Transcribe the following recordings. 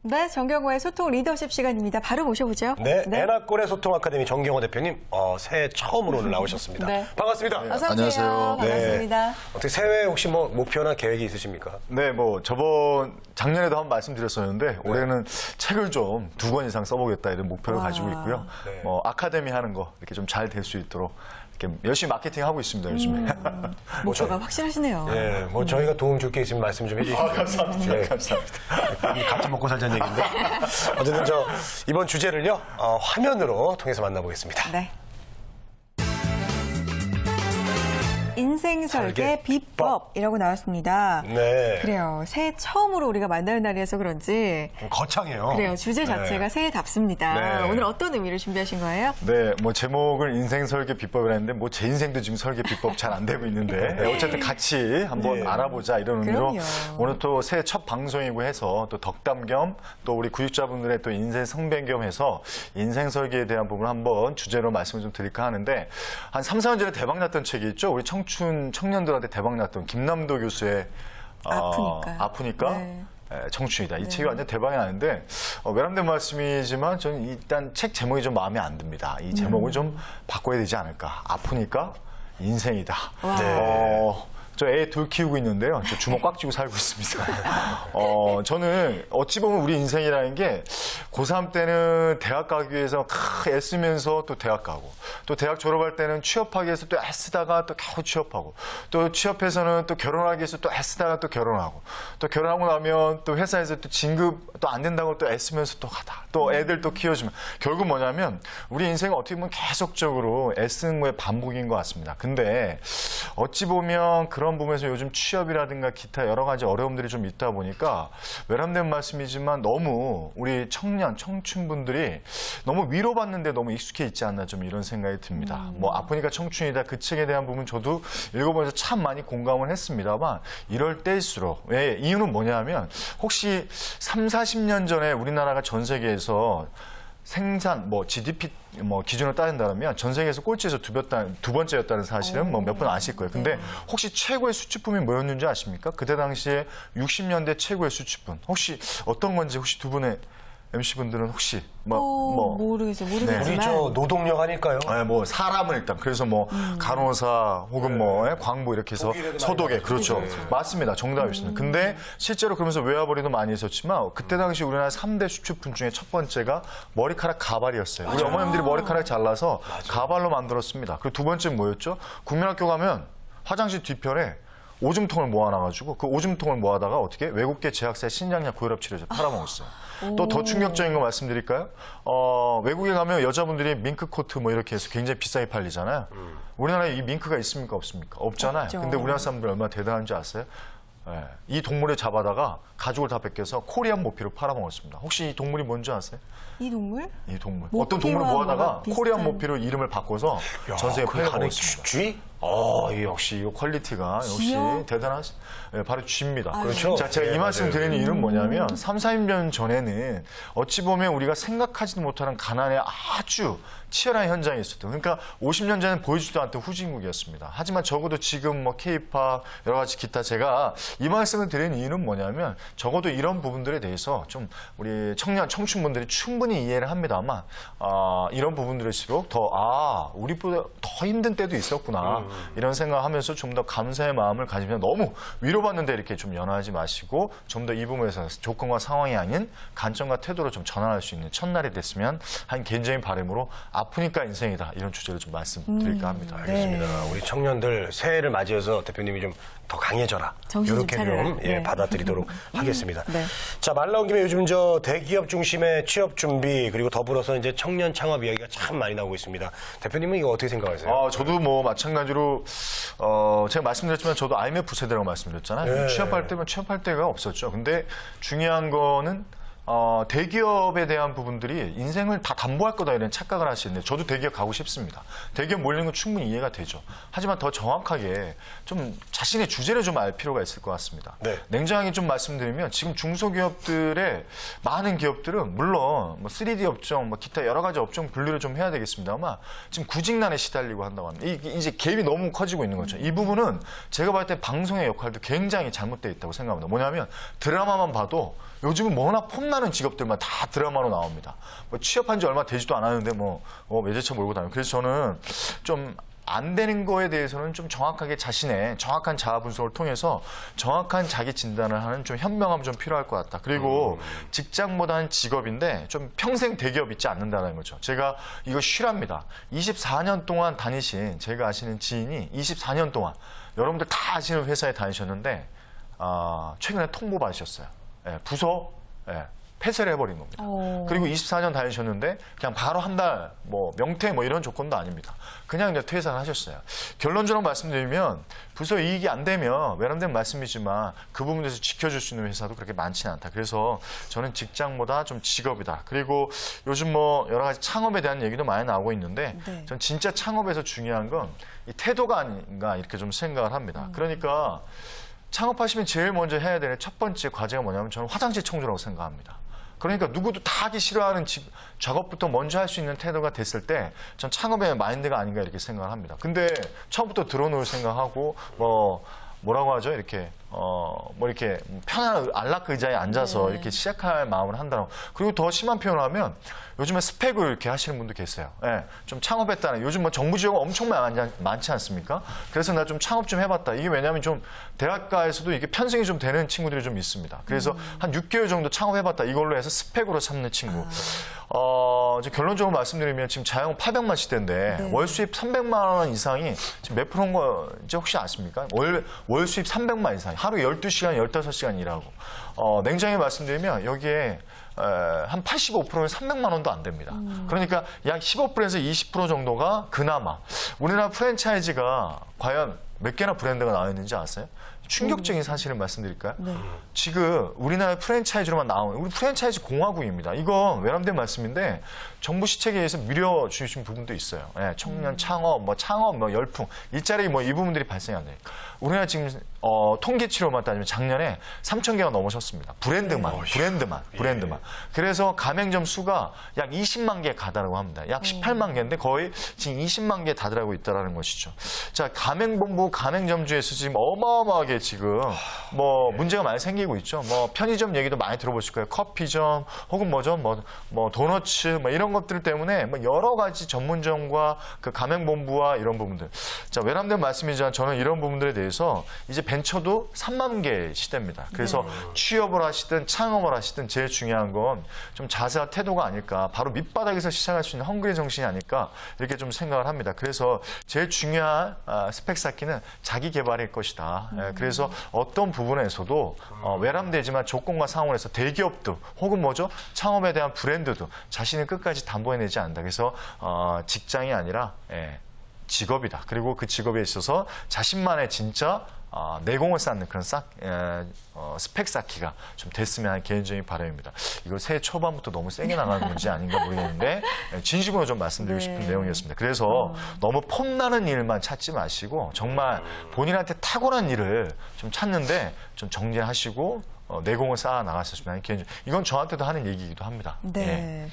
네, 정경호의 소통 리더십 시간입니다. 바로 모셔보죠. 네, 에나꼴의 소통 아카데미 정경호 대표님, 새해 처음으로 오늘 나오셨습니다. 네. 반갑습니다. 어서 오세요. 안녕하세요. 반갑습니다. 어떻게 새해 혹시 뭐 목표나 계획이 있으십니까? 네, 작년에도 한번 말씀드렸었는데 올해는 책을 좀 2권 이상 써보겠다 이런 목표를 가지고 있고요. 네. 아카데미 하는 거 이렇게 좀 잘 될 수 있도록 이렇게 열심히 마케팅 하고 있습니다, 요즘에. 목표가 확실하시네요. 네, 저희가 도움 줄 게 있으면 말씀 좀 해주시죠. 감사합니다. 네. 감사합니다. 각자 먹고 살자는 얘기인데. 어쨌든 이번 주제를요, 화면으로 통해서 만나보겠습니다. 네. 인생 설계 비법이라고 나왔습니다. 네. 그래요. 새해 처음으로 우리가 만나는 날이어서 그런지. 거창해요. 그래요. 주제 자체가 새해답습니다. 네. 오늘 어떤 의미를 준비하신 거예요? 네, 제목을 인생 설계 비법이라 했는데 제 인생도 지금 설계 비법 잘 안 되고 있는데 어쨌든 같이 한번 알아보자 이런 의미로 그럼요. 오늘 또 새해 첫 방송이고 해서 또 덕담 겸 또 우리 구독자분들의 또 인생 성변 겸 해서 인생 설계에 대한 부분을 한번 주제로 말씀을 좀 드릴까 하는데 한 3, 4년 전에 대박 났던 책이 있죠. 우리 청년들한테 대박 났던 김남도 교수의 아프니까 네. 청춘이다. 이 책이 완전 대박이 나는데 외람된 말씀이지만 저는 일단 책 제목이 좀 마음에 안 듭니다. 이 제목을 좀 바꿔야 되지 않을까. 아프니까 인생이다. 저 애 둘 키우고 있는데요. 저 주먹 꽉 쥐고 살고 있습니다. 저는 어찌 보면 우리 인생이라는 게 고3 때는 대학 가기 위해서 애쓰면서 또 대학 가고 또 대학 졸업할 때는 취업하기 위해서 또 애쓰다가 또 겨우 취업하고 또 취업해서는 또 결혼하기 위해서 또 애쓰다가 또 결혼하고 또 결혼하고 나면 또 회사에서 또 진급 또 안 된다고 또 애쓰면서 또 가다 또 애들 또 키워주면 결국 뭐냐면 우리 인생은 어떻게 보면 계속적으로 애쓰는 거의 반복인 것 같습니다. 근데 어찌 보면 그런 부분에서 요즘 취업이라든가 기타 여러 가지 어려움들이 좀 있다 보니까 외람된 말씀이지만 너무 우리 청춘분들이 너무 위로받는데 너무 익숙해 있지 않나 좀 이런 생각이 듭니다. 아프니까 청춘이다 그 책에 대한 부분 저도 읽어보면서 참 많이 공감을 했습니다만 이럴 때일수록 왜 이유는 뭐냐면 혹시 3, 40년 전에 우리나라가 전 세계에서 생산, GDP, 기준으로 따진다면 전 세계에서 꼴찌에서 두 번째였다는 사실은 몇 분 아실 거예요. 근데 혹시 최고의 수출품이 뭐였는지 아십니까? 그때 당시에 60년대 최고의 수출품. 혹시 어떤 건지 혹시 두 분의 MC분들은 혹시 모르겠어요. 모르겠지만 우리 노동력 아닐까요? 네, 사람을 일단 그래서 간호사 혹은 광부 이렇게 해서 서독에 그렇죠. 맞습니다. 정답이었습니다. 근데 실제로 그러면서 외화벌이도 많이 있었지만 그때 당시 우리나라 3대 수출품 중에 첫 번째가 머리카락 가발이었어요. 우리 어머님들이 머리카락 잘라서 가발로 만들었습니다. 그리고 두 번째는 뭐였죠? 국민학교 가면 화장실 뒤편에 오줌통을 모아놔가지고 그 오줌통을 모아다가 어떻게 외국계 제약사의 신장약 고혈압 치료제 팔아먹었어요. 또 더 충격적인 거 말씀드릴까요? 외국에 가면 여자분들이 밍크 코트 이렇게 해서 굉장히 비싸게 팔리잖아요. 우리나라에 이 밍크가 있습니까? 없습니까? 없잖아요. 없죠. 근데 우리나라 사람들 얼마나 대단한지 아세요? 네. 이 동물을 잡아다가 가죽을 다 벗겨서 코리안 모피로 팔아먹었습니다. 혹시 이 동물이 뭔지 아세요? 이 동물? 이 동물. 어떤 동물을 모아다가 코리안 모피로 이름을 바꿔서 전 세계에 팔아먹었습니다. 쥐? 역시 이 퀄리티가 역시 대단한 바로 쥐입니다. 그렇죠. 자, 제가 이 말씀 드리는 이유는 뭐냐면 3, 40년 전에는 어찌 보면 우리가 생각하지도 못하는 가난의 아주 치열한 현장이 있었던 그러니까 50년 전에는 보여주지도 않던 후진국이었습니다. 하지만 적어도 지금 K-팝 여러 가지 기타 제가 이 말씀을 드리는 이유는 뭐냐면 적어도 이런 부분들에 대해서 좀 우리 청춘분들이 충분히 이해를 합니다만 이런 부분들일수록 우리보다 더 힘든 때도 있었구나 이런 생각하면서 좀 더 감사의 마음을 가지면 너무 위로받는데 이렇게 좀 연하지 마시고 좀 더 이 부분에서 조건과 상황이 아닌 관점과 태도로 좀 전환할 수 있는 첫날이 됐으면 한 개인적인 바람으로 아프니까 인생이다 이런 주제를 좀 말씀드릴까 합니다. 알겠습니다. 우리 청년들 새해를 맞이해서 대표님이 좀 더 강해져라. 정신 좀 이렇게 차려라. 좀 받아들이도록 하겠습니다. 네. 자, 말 나온 김에 요즘 대기업 중심의 취업 준비 그리고 더불어서 이제 청년 창업 이야기가 참 많이 나오고 있습니다. 대표님은 이거 어떻게 생각하세요? 저도 마찬가지로 제가 말씀드렸지만 저도 IMF 세대라고 말씀드렸잖아요. 취업할 때면 취업할 데가 없었죠. 근데 중요한 거는 대기업에 대한 부분들이 인생을 다 담보할 거다 이런 착각을 하시는데 저도 대기업 가고 싶습니다. 대기업 몰리는 건 충분히 이해가 되죠. 하지만 더 정확하게 좀 자신의 주제를 좀 알 필요가 있을 것 같습니다. 네. 냉정하게 좀 말씀드리면 지금 중소기업들의 많은 기업들은 물론 3D 업종, 기타 여러 가지 업종 분류를 좀 해야 되겠습니다만 지금 구직난에 시달리고 한다고 합니다. 이제 갭이 너무 커지고 있는 거죠. 이 부분은 제가 봤을 때 방송의 역할도 굉장히 잘못되어 있다고 생각합니다. 뭐냐면 드라마만 봐도 요즘은 워낙 폼나는 직업들만 다 드라마로 나옵니다. 뭐 취업한 지 얼마 되지도 않았는데 외제차 몰고 다니고. 그래서 저는 좀 안 되는 거에 대해서는 좀 정확하게 자신의 정확한 자아 분석을 통해서 정확한 자기 진단을 하는 좀 현명함이 좀 필요할 것 같다. 그리고 직장보다는 직업인데 좀 평생 대기업 있지 않는다는 거죠. 제가 이거 실합니다. 24년 동안 다니신 제가 아시는 지인이 24년 동안 여러분들 다 아시는 회사에 다니셨는데 최근에 통보 받으셨어요. 예, 부서 폐쇄를 해버린 겁니다. 그리고 24년 다니셨는데 그냥 바로 한 달 명퇴 이런 조건도 아닙니다. 그냥 이제 퇴사를 하셨어요. 결론적으로 말씀드리면 부서 이익이 안 되면 외람된 말씀이지만 그 부분에서 지켜줄 수 있는 회사도 그렇게 많지는 않다. 그래서 저는 직장보다 좀 직업이다. 그리고 요즘 여러 가지 창업에 대한 얘기도 많이 나오고 있는데 네. 전 진짜 창업에서 중요한 건 이 태도가 아닌가 이렇게 좀 생각을 합니다. 그러니까 창업하시면 제일 먼저 해야 되는 첫 번째 과제가 뭐냐면 저는 화장실 청소라고 생각합니다. 그러니까 누구도 다 하기 싫어하는 작업부터 먼저 할 수 있는 태도가 됐을 때 전 창업의 마인드가 아닌가 이렇게 생각을 합니다. 근데 처음부터 들어놓을 생각하고 뭐라고 하죠? 이렇게 이렇게 편한 안락 의자에 앉아서 이렇게 시작할 마음을 한다고. 그리고 더 심한 표현을 하면 요즘에 스펙을 이렇게 하시는 분도 계세요. 예, 좀 창업했다는. 요즘 정부 지원가 엄청 많지 않습니까? 그래서 나 좀 창업 좀 해봤다. 이게 왜냐하면 좀 대학가에서도 이게 편승이 좀 되는 친구들이 좀 있습니다. 그래서 한 6개월 정도 창업해봤다. 이걸로 해서 스펙으로 삼는 친구. 이제 결론적으로 말씀드리면 지금 자영업 800만 시대인데 월 수입 300만 원 이상이 지금 몇 프로인 건지 혹시 아십니까? 월 수입 300만 이상. 하루 12시간, 15시간 일하고. 냉정히 말씀드리면 여기에 한 85%는 300만 원도 안 됩니다. 그러니까 약 15%에서 20% 정도가 그나마. 우리나라 프랜차이즈가 과연 몇 개나 브랜드가 나와 있는지 아세요? 충격적인 사실을 말씀드릴까요? 네. 지금 우리나라 프랜차이즈로만 나오는 우리 프랜차이즈 공화국입니다. 이건 외람된 말씀인데 정부 시책에 의해서 밀어주신 부분도 있어요. 예, 청년 창업, 열풍, 일자리 이 부분들이 발생이 안 되니까. 우리나라 지금 통계치로만 따지면 작년에 3,000개가 넘어섰습니다. 브랜드만. 그래서 가맹점 수가 약 20만 개 가다라고 합니다. 약 18만 개인데 거의 지금 20만 개 다다라고 있다라는 것이죠. 자, 가맹본부, 가맹점주에서 지금 어마어마하게 지금 문제가 많이 생기고 있죠. 편의점 얘기도 많이 들어보실 거예요. 커피점 혹은 도너츠 이런 것들 때문에 여러 가지 전문점과 그 가맹본부와 이런 부분들. 자, 외람된 말씀이지만 저는 이런 부분들에 대해서 이제 벤처도 3만 개 시대입니다. 그래서 취업을 하시든 창업을 하시든 제일 중요한 건 좀 자세와 태도가 아닐까. 바로 밑바닥에서 시작할 수 있는 헝그리 정신이 아닐까 이렇게 좀 생각을 합니다. 그래서 제일 중요한 스펙 쌓기는 자기 개발일 것이다. 그래서 어떤 부분에서도 외람되지만 조건과 상황에서 대기업도 혹은 창업에 대한 브랜드도 자신을 끝까지 담보해내지 않는다. 그래서 직장이 아니라 직업이다. 그리고 그 직업에 있어서 자신만의 진짜 내공을 쌓는 그런 스펙 쌓기가 좀 됐으면 하는 개인적인 바람입니다. 이거 새해 초반부터 너무 세게 나가는 건지 아닌가 모르겠는데 진심으로 좀 말씀드리고 싶은 내용이었습니다. 그래서 너무 폼나는 일만 찾지 마시고 정말 본인한테 탁월한 일을 좀 찾는데 좀 정리하시고 내공을 쌓아 나가셨으면 하는 개인적인. 이건 저한테도 하는 얘기이기도 합니다. 네.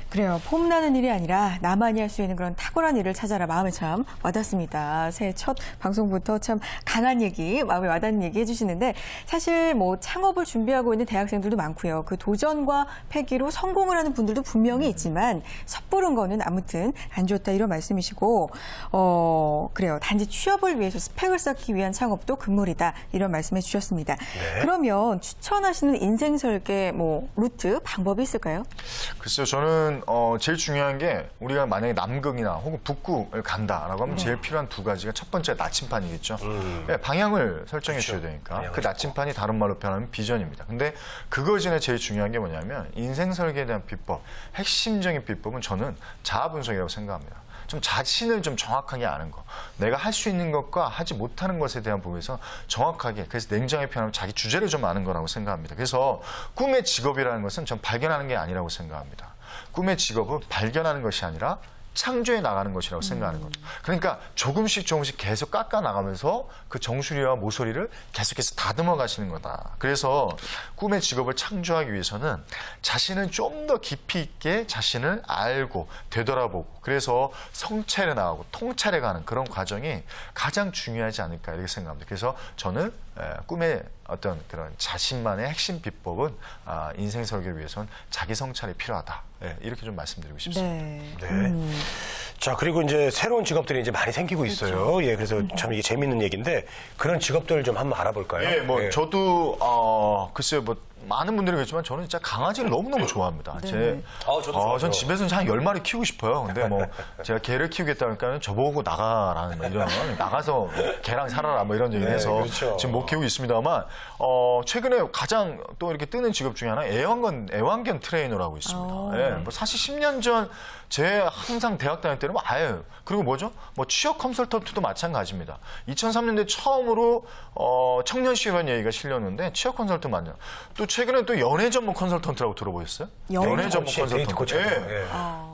그래요. 폼나는 일이 아니라 나만이 할 수 있는 그런 탁월한 일을 찾아라. 마음에 참 와닿습니다. 새해 첫 방송부터 참 강한 얘기, 마음에 와닿는 얘기 해주시는데 사실 창업을 준비하고 있는 대학생들도 많고요. 그 도전과 패기로 성공을 하는 분들도 분명히 있지만 섣부른 거는 아무튼 안 좋다 이런 말씀이시고 그래요. 단지 취업을 위해서 스펙을 쌓기 위한 창업도 금물이다 이런 말씀해 주셨습니다. 네. 그러면 추천하시는 인생 설계 루트 방법이 있을까요? 글쎄요. 저는 제일 중요한 게 우리가 만약에 남극이나 혹은 북극을 간다라고 하면 제일 필요한 두 가지가 첫 번째 나침판이겠죠. 방향을 설정해 주셔야 되니까. 그 나침판이 다른 말로 표현하면 비전입니다. 근데 그거 전에 제일 중요한 게 뭐냐면 인생 설계에 대한 비법, 핵심적인 비법은 저는 자아 분석이라고 생각합니다. 좀 자신을 좀 정확하게 아는 거. 내가 할 수 있는 것과 하지 못하는 것에 대한 부분에서 정확하게, 그래서 냉정하게 표현하면 자기 주제를 좀 아는 거라고 생각합니다. 그래서 꿈의 직업이라는 것은 전 발견하는 게 아니라고 생각합니다. 꿈의 직업은 발견하는 것이 아니라 창조해 나가는 것이라고 생각하는 거죠. 그러니까 조금씩 계속 깎아 나가면서 그 정수리와 모서리를 계속해서 다듬어 가시는 거다. 그래서 꿈의 직업을 창조하기 위해서는 자신을 좀 더 깊이 있게 자신을 알고 되돌아보고 그래서 성찰해 나가고 통찰해 가는 그런 과정이 가장 중요하지 않을까 이렇게 생각합니다. 그래서 저는 꿈의 어떤 그런 자신만의 핵심 비법은 인생 설계를 위해서는 자기 성찰이 필요하다. 예, 이렇게 좀 말씀드리고 싶습니다. 네. 네. 자, 그리고 이제 새로운 직업들이 이제 많이 생기고 있어요. 예, 그래서 참 이게 재밌는 얘기인데 그런 직업들을 좀 한번 알아볼까요? 예, 뭐 예. 저도 글쎄요, 뭐 많은 분들이 그렇지만 저는 진짜 강아지를 너무너무 좋아합니다. 저도 좋아하죠. 전 집에서 한 10마리 키우고 싶어요. 근데 뭐 제가 개를 키우겠다 그러니까 저보고 나가라는 뭐 이런 나가서 개랑 살아라 뭐 이런 얘기를 해서 그렇죠. 지금 못 키우고 있습니다만 최근에 가장 또 이렇게 뜨는 직업 중에 하나 애완견 트레이너라고 있습니다. 예, 뭐 사실 10년 전 제 항상 대학 다닐 때는 아예 그리고 뭐죠? 뭐 취업 컨설턴트도 마찬가지입니다. 2003년도에 처음으로 청년 실현 얘기가 실렸는데 취업 컨설턴트 맞냐? 또 최근에 또 연애 전문 컨설턴트라고 들어보셨어요? 연애 전문 코치, 데이트 코치. 컨설턴트. 예.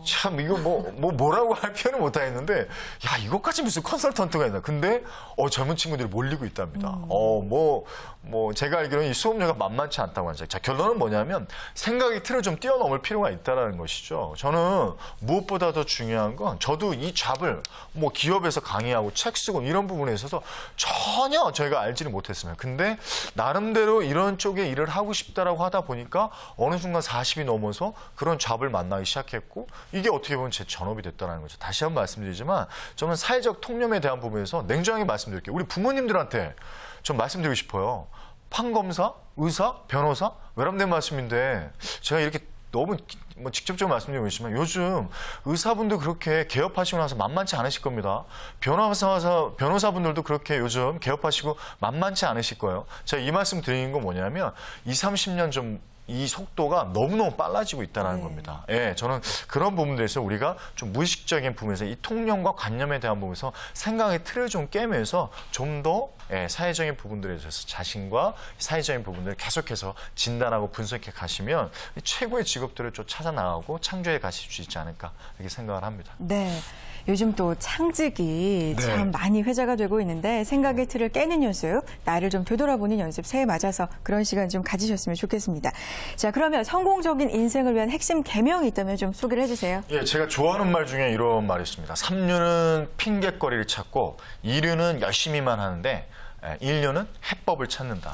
참 이거 뭐라고 할 표현을 못 하겠는데 야 이것까지 무슨 컨설턴트가 있나? 근데 젊은 친구들이 몰리고 있답니다. 제가 알기로는 이 수업료가 만만치 않다고 하죠. 자 결론은 뭐냐면 생각의 틀을 좀 뛰어넘을 필요가 있다라는 것이죠. 저는 무엇보다 더 중요한 건 저도 이 잡을 뭐 기업에서 강의하고 책 쓰고 이런 부분에 있어서 전혀 저희가 알지를 못했습니다. 근데 나름대로 이런 쪽에 일을 하고 싶다라고 하다 보니까 어느 순간 40이 넘어서 그런 잡을 만나기 시작했고 이게 어떻게 보면 제 전업이 됐다는 거죠. 다시 한번 말씀드리지만 저는 사회적 통념에 대한 부분에서 냉정하게 말씀드릴게요. 우리 부모님들한테 좀 말씀드리고 싶어요. 판검사, 의사, 변호사 외람된 말씀인데 제가 이렇게 너무 뭐 직접적으로 말씀드리고 있지만 요즘 의사분들 그렇게 개업하시고 나서 만만치 않으실 겁니다. 변호사분들도 그렇게 요즘 개업하시고 만만치 않으실 거예요. 제가 이 말씀 드리는 건 뭐냐면 20, 30년 좀 이 속도가 너무너무 빨라지고 있다는 겁니다. 예, 저는 그런 부분들에서 우리가 좀 무의식적인 부분에서 이 통념과 관념에 대한 부분에서 생각의 틀을 좀 깨면서 좀 더 사회적인 부분들에 대해서 자신과 사회적인 부분들을 계속해서 진단하고 분석해 가시면 최고의 직업들을 좀 찾아 나가고 창조해 가실 수 있지 않을까 이렇게 생각을 합니다. 네. 요즘 또 창직이 네. 참 많이 회자가 되고 있는데 생각의 틀을 깨는 연습, 나를 좀 되돌아보는 연습, 새해 맞아서 그런 시간 좀 가지셨으면 좋겠습니다. 자, 그러면 성공적인 인생을 위한 핵심 계명이 있다면 좀 소개를 해주세요. 예, 제가 좋아하는 말 중에 이런 말이 있습니다. 3류는 핑계거리를 찾고 2류는 열심히만 하는데 1류는 해법을 찾는다.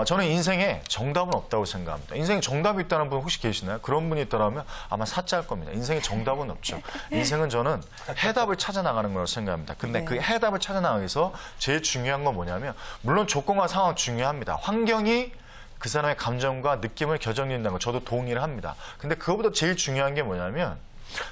저는 인생에 정답은 없다고 생각합니다. 인생에 정답이 있다는 분 혹시 계시나요? 그런 분이 있다면 아마 사짜일 겁니다. 인생에 정답은 없죠. 인생은 저는 해답을 찾아 나가는 거라고 생각합니다. 근데 그 해답을 찾아 나가기 위해서 제일 중요한 건 뭐냐면 물론 조건과 상황 중요합니다. 환경이 그 사람의 감정과 느낌을 결정짓는다는 거 저도 동의를 합니다. 근데 그거보다 제일 중요한 게 뭐냐면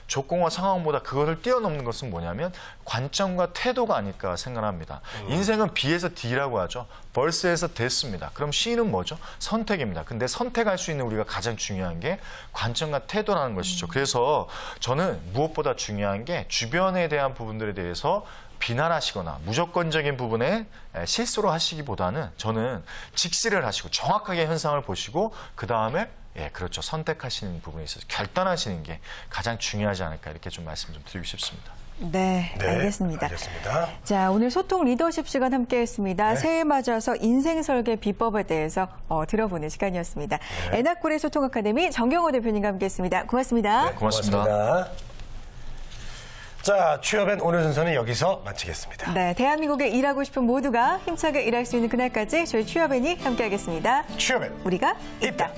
조건과 상황보다 그거를 뛰어넘는 것은 뭐냐면 관점과 태도가 아닐까 생각합니다. 인생은 B에서 D라고 하죠. 벌스에서 됐습니다. 그럼 C는 뭐죠? 선택입니다. 근데 선택할 수 있는 우리가 가장 중요한 게 관점과 태도라는 것이죠. 그래서 저는 무엇보다 중요한 게 주변에 대한 부분들에 대해서 비난하시거나 무조건적인 부분에 실수로 하시기보다는 저는 직시를 하시고 정확하게 현상을 보시고 그 다음에 그렇죠. 선택하시는 부분에 있어서 결단하시는 게 가장 중요하지 않을까 이렇게 좀 말씀 좀 드리고 싶습니다. 네, 알겠습니다. 알겠습니다. 자, 오늘 소통 리더십 시간 함께했습니다. 새해 맞아서 인생 설계 비법에 대해서 들어보는 시간이었습니다. 에나콜의 소통 아카데미 정경호 대표님과 함께했습니다. 고맙습니다. 네, 고맙습니다. 자, 취업엔 오늘 순서는 여기서 마치겠습니다. 네, 대한민국에 일하고 싶은 모두가 힘차게 일할 수 있는 그날까지 저희 취업엔이 함께하겠습니다. 취업엔 우리가 있다.